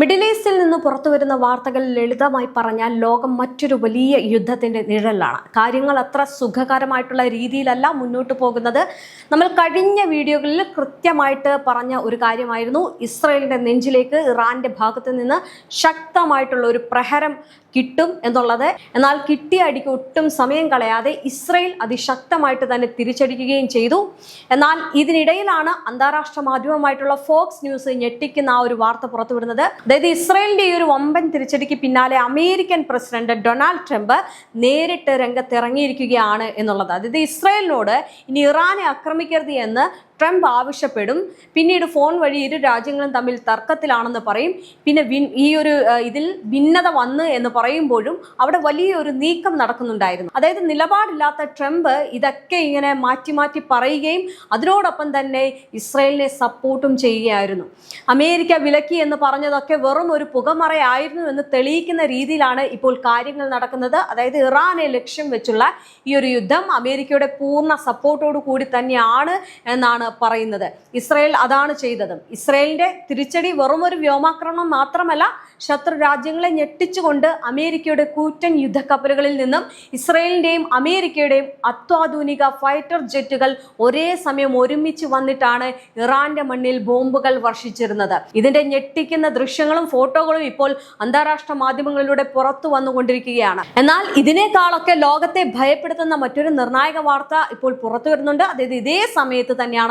Middle ഈസ്റ്റിൽ നിന്ന് പുറത്തുവരുന്ന വാർത്തകൾ ലളിതമായി പറഞ്ഞാൽ ലോകം മറ്റൊരു വലിയ യുദ്ധത്തിന്റെ നിഴലാണ്. കാര്യങ്ങൾ അത്ര സുഖകരമായിട്ടുള്ള രീതിയിലല്ല മുന്നോട്ട് പോകുന്നത്. നമ്മൾ കഴിഞ്ഞ വീഡിയോകളിൽ കൃത്യമായിട്ട് പറഞ്ഞ ഒരു കാര്യമായിരുന്നു, ഇസ്രായേലിന്റെ നെഞ്ചിലേക്ക് ഇറാന്റെ ഭാഗത്ത് നിന്ന് ശക്തമായിട്ടുള്ള ഒരു പ്രഹരം കിട്ടും എന്നുള്ളത്. എന്നാൽ കിട്ടിയ അടിക്ക് ഒട്ടും സമയം കളയാതെ ഇസ്രായേൽ അതിശക്തമായിട്ട് തന്നെ തിരിച്ചടിക്കുകയും ചെയ്തു. എന്നാൽ ഇതിനിടയിലാണ് അന്താരാഷ്ട്ര മാധ്യമമായിട്ടുള്ള ഫോക്സ് ന്യൂസ് ഞെട്ടിക്കുന്ന ആ ഒരു വാർത്ത പുറത്തുവിടുന്നത്. അതായത് ഇസ്രായേലിന്റെ ഈ ഒരു വമ്പൻ തിരിച്ചടിക്ക് പിന്നാലെ അമേരിക്കൻ പ്രസിഡന്റ് ഡൊണാൾഡ് ട്രംപ് നേരിട്ട് രംഗത്തിറങ്ങിയിരിക്കുകയാണ് എന്നുള്ളത്. അതായത് ഇസ്രായേലിനോട് ഇനി ഇറാനെ ആക്രമിക്കരുത് എന്ന് ട്രംപ് ആവശ്യപ്പെടും. പിന്നീട് ഫോൺ വഴി ഇരു രാജ്യങ്ങളും തമ്മിൽ തർക്കത്തിലാണെന്ന് പറയും. പിന്നെ ഈ ഒരു ഇതിൽ ഭിന്നത വന്ന് എന്ന് പറയുമ്പോഴും അവിടെ വലിയൊരു നീക്കം നടക്കുന്നുണ്ടായിരുന്നു. അതായത് നിലപാടില്ലാത്ത ട്രംപ് ഇതൊക്കെ ഇങ്ങനെ മാറ്റി മാറ്റി പറയുകയും അതിനോടൊപ്പം തന്നെ ഇസ്രായേലിനെ സപ്പോർട്ടും ചെയ്യുകയായിരുന്നു. അമേരിക്ക വിലക്കി എന്ന് പറഞ്ഞതൊക്കെ വെറും ഒരു പുകമറയായിരുന്നു എന്ന് തെളിയിക്കുന്ന രീതിയിലാണ് ഇപ്പോൾ കാര്യങ്ങൾ നടക്കുന്നത്. അതായത് ഇറാനെ ലക്ഷ്യം വെച്ചുള്ള ഈ ഒരു യുദ്ധം അമേരിക്കയുടെ പൂർണ്ണ സപ്പോർട്ടോടു കൂടി തന്നെയാണ് എന്നാണ് പറയുന്നത്. ഇസ്രായേൽ അതാണ് ചെയ്തത്. ഇസ്രായേലിന്റെ തിരിച്ചടി വെറും ഒരു വ്യോമാക്രമണം മാത്രമല്ല, ശത്രു രാജ്യങ്ങളെ ഞെട്ടിച്ചുകൊണ്ട് അമേരിക്കയുടെ കൂറ്റൻ യുദ്ധക്കപ്പലുകളിൽ നിന്നും ഇസ്രായേലിന്റെയും അമേരിക്കയുടെയും അത്യാധുനിക ഫൈറ്റർ ജെറ്റുകൾ ഒരേ സമയം ഒരുമിച്ച് വന്നിട്ടാണ് ഇറാന്റെ മണ്ണിൽ ബോംബുകൾ വർഷിച്ചിരുന്നത്. ഇതിന്റെ ഞെട്ടിക്കുന്ന ദൃശ്യങ്ങളും ഫോട്ടോകളും ഇപ്പോൾ അന്താരാഷ്ട്ര മാധ്യമങ്ങളിലൂടെ പുറത്തു വന്നുകൊണ്ടിരിക്കുകയാണ്. എന്നാൽ ഇതിനേക്കാളൊക്കെ ലോകത്തെ ഭയപ്പെടുത്തുന്ന മറ്റൊരു നിർണായക വാർത്ത ഇപ്പോൾ പുറത്തു വരുന്നുണ്ട്. അതായത് ഇതേ സമയത്ത് തന്നെയാണ്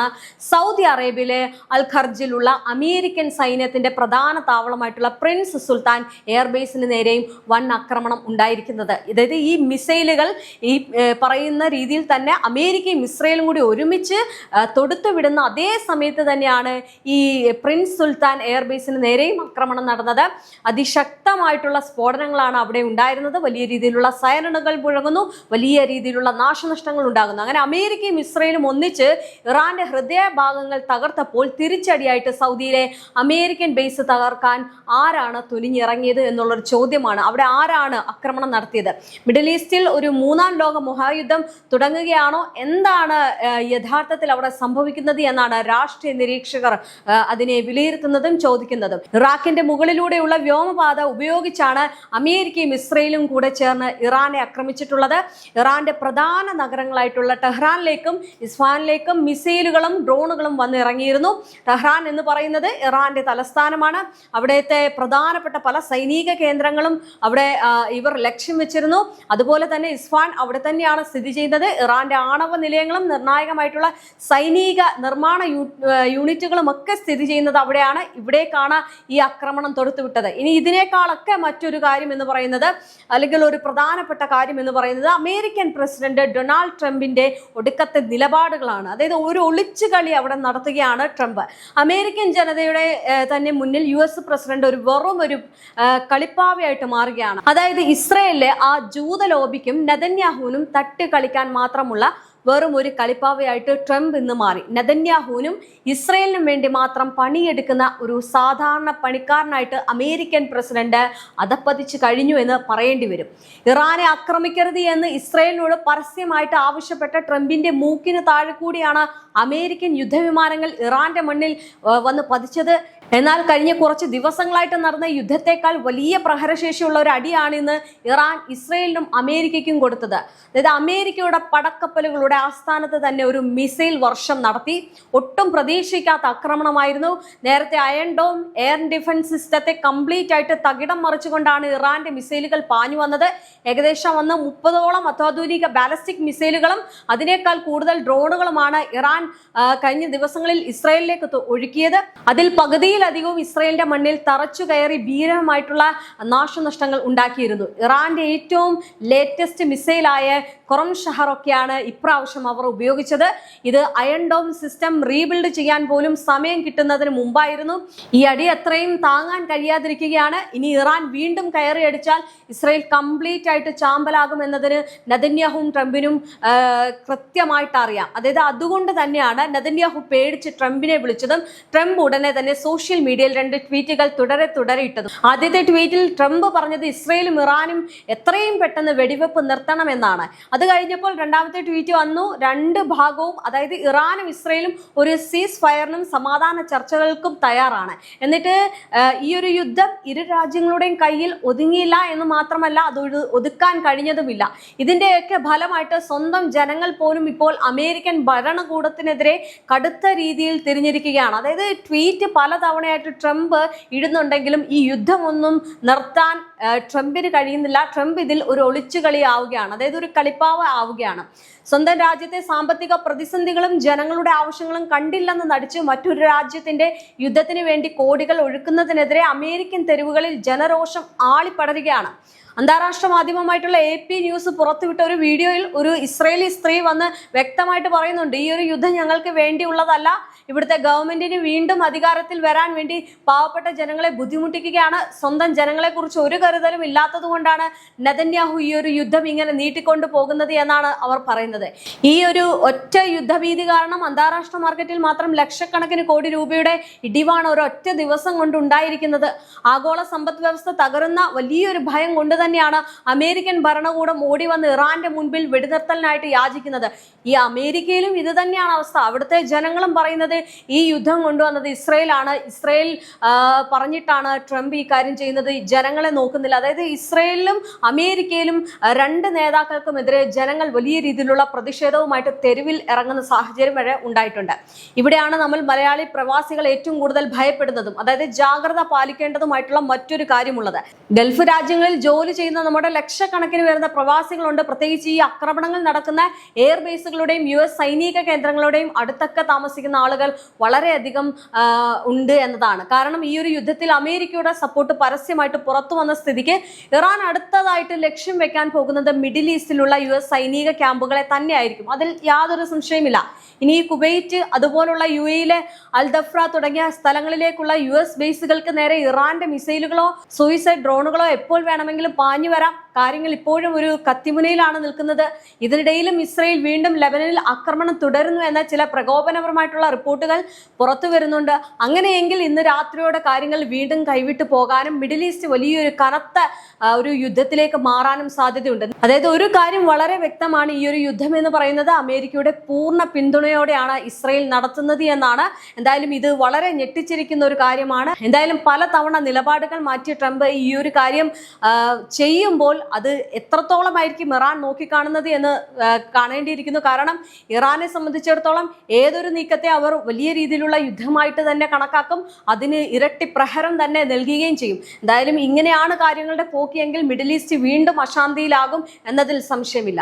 സൗദി അറേബ്യയിലെ അൽ ഖർജിലുള്ള അമേരിക്കൻ സൈന്യത്തിന്റെ പ്രധാന താവളമായിട്ടുള്ള പ്രിൻസ് സുൽത്താൻ എയർബേസിന് നേരെയും വൻ ആക്രമണം ഉണ്ടായിരിക്കുന്നത്. അതായത് ഈ മിസൈലുകൾ ഈ പറയുന്ന രീതിയിൽ തന്നെ അമേരിക്കയും ഇസ്രയേലും കൂടി ഒരുമിച്ച് തൊടുത്തുവിടുന്ന അതേ സമയത്ത് തന്നെയാണ് ഈ പ്രിൻസ് സുൽത്താൻ എയർബേസിന് നേരെയും ആക്രമണം നടന്നത്. അതിശക്തമായിട്ടുള്ള സ്ഫോടനങ്ങളാണ് അവിടെ ഉണ്ടായിരുന്നത്. വലിയ രീതിയിലുള്ള സൈറണുകൾ മുഴങ്ങുന്നു, വലിയ രീതിയിലുള്ള നാശനഷ്ടങ്ങൾ ഉണ്ടാകുന്നു. അങ്ങനെ അമേരിക്കയും ഇസ്രയേലും ഒന്നിച്ച് ഇറാന്റെ ഹൃദയഭാഗങ്ങൾ തകർത്തപ്പോൾ തിരിച്ചടിയായിട്ട് സൗദിയിലെ അമേരിക്കൻ ബേസ് തകർക്കാൻ ആരാണ് തുനിഞ്ഞിറങ്ങിയത് എന്നുള്ളൊരു ചോദ്യമാണ്. അവിടെ ആരാണ് ആക്രമണം നടത്തിയത്? മിഡിൽ ഈസ്റ്റിൽ ഒരു മൂന്നാം ലോക മഹായുദ്ധം തുടങ്ങുകയാണോ? എന്താണ് യഥാർത്ഥത്തിൽ അവിടെ സംഭവിക്കുന്നത് എന്നാണ് രാഷ്ട്രീയ നിരീക്ഷകർ അതിനെ വിലയിരുത്തുന്നതും ചോദിക്കുന്നതും. ഇറാഖിന്റെ മുകളിലൂടെയുള്ള വ്യോമപാത ഉപയോഗിച്ചാണ് അമേരിക്കയും ഇസ്രയേലും കൂടെ ചേർന്ന് ഇറാനെ ആക്രമിച്ചിട്ടുള്ളത്. ഇറാന്റെ പ്രധാന നഗരങ്ങളായിട്ടുള്ള ടെഹ്റാനിലേക്കും ഇസ്ഫാനിലേക്കും മിസൈലുകളും ഡ്രോണുകളും വന്നിറങ്ങിയിരുന്നു. ടെഹ്റാൻ എന്ന് പറയുന്നത് ഇറാന്റെ തലസ്ഥാനമാണ്. അവിടുത്തെ പ്രധാനപ്പെട്ട പല സൈനിക കേന്ദ്രങ്ങളും അവിടെ ഇവർ ലക്ഷ്യം വെച്ചിരുന്നു. അതുപോലെ തന്നെ ഇസ്ഫാൻ അവിടെ തന്നെയാണ് സ്ഥിതി ചെയ്യുന്നത്. ഇറാന്റെ ആണവ നിലയങ്ങളും നിർണായകമായിട്ടുള്ള സൈനിക നിർമ്മാണ യൂണിറ്റുകളും ഒക്കെ സ്ഥിതി ചെയ്യുന്നത് അവിടെയാണ്. ഇവിടേക്കാണ് ഈ ആക്രമണം തൊടുത്തുവിട്ടത്. ഇനി ഇതിനേക്കാളൊക്കെ മറ്റൊരു കാര്യം എന്ന് പറയുന്നത്, അല്ലെങ്കിൽ ഒരു പ്രധാനപ്പെട്ട കാര്യം എന്ന് പറയുന്നത്, അമേരിക്കൻ പ്രസിഡന്റ് ഡൊണാൾഡ് ട്രംപിന്റെ ഒടുക്കത്തെ നിലപാടുകളാണ്. അതായത് ഒരു ഒളിച്ചുകളി അവിടെ നടത്തുകയാണ് ട്രംപ്. അമേരിക്കൻ ജനതയുടെ തന്നെ മുന്നിൽ US പ്രസിഡന്റ് വെറും ഒരു കളിപ്പാവയായിട്ട് മാറുകയാണ്. അതായത് ഇസ്രയേലിലെ ആ ജൂത ലോബിക്കും നെതന്യാഹുവിനും തട്ടി കളിക്കാൻ മാത്രമുള്ള വെറും ഒരു കളിപ്പാവയായിട്ട് ട്രംപ് ഇന്ന് മാറി. നെതന്യാഹുവിനും ഇസ്രയേലിനും വേണ്ടി മാത്രം പണിയെടുക്കുന്ന ഒരു സാധാരണ പണിക്കാരനായിട്ട് അമേരിക്കൻ പ്രസിഡന്റ് അധപ്പതിച്ചു കഴിഞ്ഞു എന്ന് പറയേണ്ടി വരും. ഇറാനെ ആക്രമിക്കരുത് എന്ന് ഇസ്രയേലിനോട് പരസ്യമായിട്ട് ആവശ്യപ്പെട്ട ട്രംപിന്റെ മൂക്കിന് താഴെ കൂടിയാണ് അമേരിക്കൻ യുദ്ധവിമാനങ്ങൾ ഇറാന്റെ മണ്ണിൽ വന്ന് പതിച്ചത്. എന്നാൽ കഴിഞ്ഞ കുറച്ച് ദിവസങ്ങളായിട്ട് നടന്ന യുദ്ധത്തെക്കാൾ വലിയ പ്രഹരശേഷിയുള്ള ഒരു അടിയാണ് ഇന്ന് ഇറാൻ ഇസ്രയേലിനും അമേരിക്കയ്ക്കും കൊടുത്തത്. അതായത് അമേരിക്കയുടെ പടക്കപ്പലുകളുടെ ആസ്ഥാനത്ത് തന്നെ ഒരു മിസൈൽ വർഷം നടത്തി. ഒട്ടും പ്രതീക്ഷിക്കാത്ത ആക്രമണമായിരുന്നു. നേരത്തെ അയൺ ഡോം എയർ ഡിഫൻസ് സിസ്റ്റത്തെ കംപ്ലീറ്റ് ആയിട്ട് തകിടം മറിച്ചുകൊണ്ടാണ് ഇറാന്റെ മിസൈലുകൾ പാഞ്ഞു വന്നത്. ഏകദേശം 30ഓളം അത്യാധുനിക ബാലിസ്റ്റിക് മിസൈലുകളും അതിനേക്കാൾ കൂടുതൽ ഡ്രോണുകളുമാണ് ഇറാൻ കഴിഞ്ഞ ദിവസങ്ങളിൽ ഇസ്രയേലിലേക്ക് ഒഴുക്കിയത്. അതിൽ പകുതിയിലധികവും ഇസ്രയേലിന്റെ മണ്ണിൽ തറച്ചു കയറി ഭീകരമായിട്ടുള്ള നാശനഷ്ടങ്ങൾ ഉണ്ടാക്കിയിരുന്നു. ഇറാന്റെ ഏറ്റവും ലേറ്റസ്റ്റ് മിസൈലായ ഖൊറം ഷഹറൊക്കെയാണ് ഇപ്രാവശ്യം അവർ ഉപയോഗിച്ചത്. ഇത് അയൺ ഡോം സിസ്റ്റം റീബിൽഡ് ചെയ്യാൻ പോലും സമയം കിട്ടുന്നതിന് മുമ്പായിരുന്നു. ഈ അടി അത്രയും താങ്ങാൻ കഴിയാതിരിക്കുകയാണ്. ഇനി ഇറാൻ വീണ്ടും കയറിയടിച്ചാൽ ഇസ്രയേൽ കംപ്ലീറ്റ് ആയിട്ട് ചാമ്പലാകും എന്നതിന് നെതന്യാഹുവും ട്രംപിനും കൃത്യമായിട്ട് അറിയാം. അതായത് അതുകൊണ്ട് തന്നെയാണ് നെതന്യാഹു പേടിച്ച് ട്രംപിനെ വിളിച്ചതും ട്രംപ് ഉടനെ തന്നെ സോഷ്യൽ സോഷ്യൽ മീഡിയയിൽ 2 ട്വീറ്റുകൾ തുടരെ ഇട്ടതും. ആദ്യത്തെ ട്വീറ്റിൽ ട്രംപ് പറഞ്ഞത് ഇസ്രയേലും ഇറാനും എത്രയും പെട്ടെന്ന് വെടിവെപ്പ് നിർത്തണമെന്നാണ്. അത് കഴിഞ്ഞപ്പോൾ രണ്ടാമത്തെ ട്വീറ്റ് വന്നു, 2 ഭാഗവും അതായത് ഇറാനും ഇസ്രയേലും ഒരു സീസ് ഫയറിനും സമാധാന ചർച്ചകൾക്കും തയ്യാറാണ്. എന്നിട്ട് ഈ ഒരു യുദ്ധം ഇരു രാജ്യങ്ങളുടെയും കയ്യിൽ ഒതുങ്ങിയില്ല എന്ന് മാത്രമല്ല, അത് ഒതുക്കാൻ കഴിഞ്ഞതുമില്ല. ഇതിന്റെയൊക്കെ ഫലമായിട്ട് സ്വന്തം ജനങ്ങൾ പോലും ഇപ്പോൾ അമേരിക്കൻ ഭരണകൂടത്തിനെതിരെ കടുത്ത രീതിയിൽ തിരിഞ്ഞിരിക്കുകയാണ്. അതായത് ട്വീറ്റ് പലതവണയായിട്ട് ട്രംപ് ഇടുന്നുണ്ടെങ്കിലും ഈ യുദ്ധമൊന്നും നിർത്താൻ ട്രംപിന് കഴിയുന്നില്ല. ട്രംപ് ഇതിൽ ഒരു ഒളിച്ചുകളി ആവുകയാണ്, അതായത് ഒരു കളിപ്പാവ ആവുകയാണ്. സ്വന്തം രാജ്യത്തെ സാമ്പത്തിക പ്രതിസന്ധികളും ജനങ്ങളുടെ ആവശ്യങ്ങളും കണ്ടില്ലെന്ന് നടിച്ച് മറ്റൊരു രാജ്യത്തിന്റെ യുദ്ധത്തിന് വേണ്ടി കോടികൾ ഒഴുക്കുന്നതിനെതിരെ അമേരിക്കൻ തെരുവുകളിൽ ജനരോഷം ആളിപ്പടരുകയാണ്. അന്താരാഷ്ട്ര മാധ്യമമായിട്ടുള്ള AP ന്യൂസ് പുറത്തുവിട്ട ഒരു വീഡിയോയിൽ ഒരു ഇസ്രയേലി സ്ത്രീ വന്ന് വ്യക്തമായിട്ട് പറയുന്നുണ്ട്, ഈ ഒരു യുദ്ധം ഞങ്ങൾക്ക് വേണ്ടിയുള്ളതല്ല, ഇവിടുത്തെ ഗവൺമെന്റിന് വീണ്ടും അധികാരത്തിൽ വരാൻ വേണ്ടി പാവപ്പെട്ട ജനങ്ങളെ ബുദ്ധിമുട്ടിക്കുകയാണ്. സ്വന്തം ജനങ്ങളെ കുറിച്ച് ഒരു കരുതലും ഇല്ലാത്തത് കൊണ്ടാണ് നെതന്യാഹു ഈ ഒരു യുദ്ധം ഇങ്ങനെ നീട്ടിക്കൊണ്ടു പോകുന്നത് എന്നാണ് അവർ പറയുന്നത്. ഈ ഒരു ഒറ്റ യുദ്ധഭീതി കാരണം അന്താരാഷ്ട്ര മാർക്കറ്റിൽ മാത്രം ലക്ഷക്കണക്കിന് കോടി രൂപയുടെ ഇടിവാണ് ഒരൊറ്റ ദിവസം കൊണ്ട് ഉണ്ടായിരിക്കുന്നത്. ആഗോള സമ്പദ് വ്യവസ്ഥ തകരുന്ന വലിയൊരു ഭയം കൊണ്ട് തന്നെയാണ് അമേരിക്കൻ ഭരണകൂടം ഓടി വന്ന് ഇറാന്റെ മുൻപിൽ വെടിനിർത്തലിനായിട്ട് യാചിക്കുന്നത്. ഈ അമേരിക്കയിലും ഇത് തന്നെയാണ് അവസ്ഥ. അവിടുത്തെ ജനങ്ങളും പറയുന്നത് ഈ യുദ്ധം കൊണ്ടുവന്നത് ഇസ്രയേലാണ്, ഇസ്രയേൽ പറഞ്ഞിട്ടാണ് ട്രംപ് ഈ കാര്യം ചെയ്യുന്നത്, ജനങ്ങളെ നോക്കുന്നില്ല. അതായത് ഇസ്രയേലിലും അമേരിക്കയിലും 2 നേതാക്കൾക്കുമെതിരെ ജനങ്ങൾ വലിയ രീതിയിലുള്ള പ്രതിഷേധവുമായിട്ട് തെരുവിൽ ഇറങ്ങുന്ന സാഹചര്യം വരെ ഉണ്ടായിട്ടുണ്ട്. ഇവിടെയാണ് നമ്മൾ മലയാളി പ്രവാസികൾ ഏറ്റവും കൂടുതൽ ഭയപ്പെടുന്നതും അതായത് ജാഗ്രത പാലിക്കേണ്ടതുമായിട്ടുള്ള മറ്റൊരു കാര്യമുള്ളത്. ഗൾഫ് രാജ്യങ്ങളിൽ ജോലി ചെയ്യുന്ന നമ്മുടെ ലക്ഷക്കണക്കിന് വരുന്ന പ്രവാസികളുണ്ട്. പ്രത്യേകിച്ച് ഈ ആക്രമണങ്ങൾ നടക്കുന്ന എയർ ബേസുകളുടെയും US സൈനിക കേന്ദ്രങ്ങളുടെയും അടുത്തൊക്കെ താമസിക്കുന്ന ആളുകൾ വളരെയധികം ഉണ്ട് എന്നതാണ്. കാരണം ഈ ഒരു യുദ്ധത്തിൽ അമേരിക്കയുടെ സപ്പോർട്ട് പരസ്യമായിട്ട് പുറത്തു വന്ന സ്ഥിതിക്ക് ഇറാൻ അടുത്തതായിട്ട് ലക്ഷ്യം വെക്കാൻ പോകുന്നത് മിഡിൽ ഈസ്റ്റിലുള്ള US സൈനിക ക്യാമ്പുകളെ തന്നെയായിരിക്കും. അതിൽ യാതൊരു സംശയമില്ല. ഇനി കുവൈറ്റ് അതുപോലുള്ള UAE അൽദഫ്ര തുടങ്ങിയ സ്ഥലങ്ങളിലേക്കുള്ള US ബേസുകൾക്ക് നേരെ ഇറാന്റെ മിസൈലുകളോ സൂയിസൈഡ് ഡ്രോണുകളോ എപ്പോൾ വേണമെങ്കിലും പാഞ്ഞു വരാം. കാര്യങ്ങൾ ഇപ്പോഴും ഒരു കത്തിമുനയിലാണ് നിൽക്കുന്നത്. ഇതിനിടയിലും ഇസ്രയേൽ വീണ്ടും ലെബനനിൽ ആക്രമണം തുടരുന്നു എന്ന ചില പ്രകോപനപരമായിട്ടുള്ള റിപ്പോർട്ടുകൾ പുറത്തു വരുന്നുണ്ട്. അങ്ങനെയെങ്കിൽ ഇന്ന് രാത്രിയോടെ കാര്യങ്ങൾ വീണ്ടും കൈവിട്ടു പോകാനും മിഡിൽ ഈസ്റ്റ് വലിയൊരു കനത്ത ഒരു യുദ്ധത്തിലേക്ക് മാറാനും സാധ്യതയുണ്ട്. അതായത് ഒരു കാര്യം വളരെ വ്യക്തമാണ്, ഈ ഒരു യുദ്ധം എന്ന് പറയുന്നത് അമേരിക്കയുടെ പൂർണ്ണ പിന്തുണയോടെയാണ് ഇസ്രയേൽ നടത്തുന്നത് എന്നാണ്. എന്തായാലും ഇത് വളരെ ഞെട്ടിച്ചിരിക്കുന്ന ഒരു കാര്യമാണ്. എന്തായാലും പല തവണ നിലപാടുകൾ മാറ്റിയ ട്രംപ് ഈ ഒരു കാര്യം ചെയ്യുമ്പോൾ അത് എത്രത്തോളമായിരിക്കും ഇറാൻ നോക്കിക്കാണുന്നത് എന്ന് കാണേണ്ടിയിരിക്കുന്നു. കാരണം ഇറാനെ സംബന്ധിച്ചിടത്തോളം ഏതൊരു നീക്കത്തെ അവർ വലിയ രീതിയിലുള്ള യുദ്ധമായിട്ട് തന്നെ കണക്കാക്കും, അതിന് ഇരട്ടി പ്രഹരം തന്നെ നൽകുകയും ചെയ്യും. എന്തായാലും ഇങ്ങനെയാണ് കാര്യങ്ങളുടെ പോക്കിയെങ്കിൽ മിഡിൽ ഈസ്റ്റ് വീണ്ടും അശാന്തിയിലാകും എന്നതിൽ സംശയമില്ല.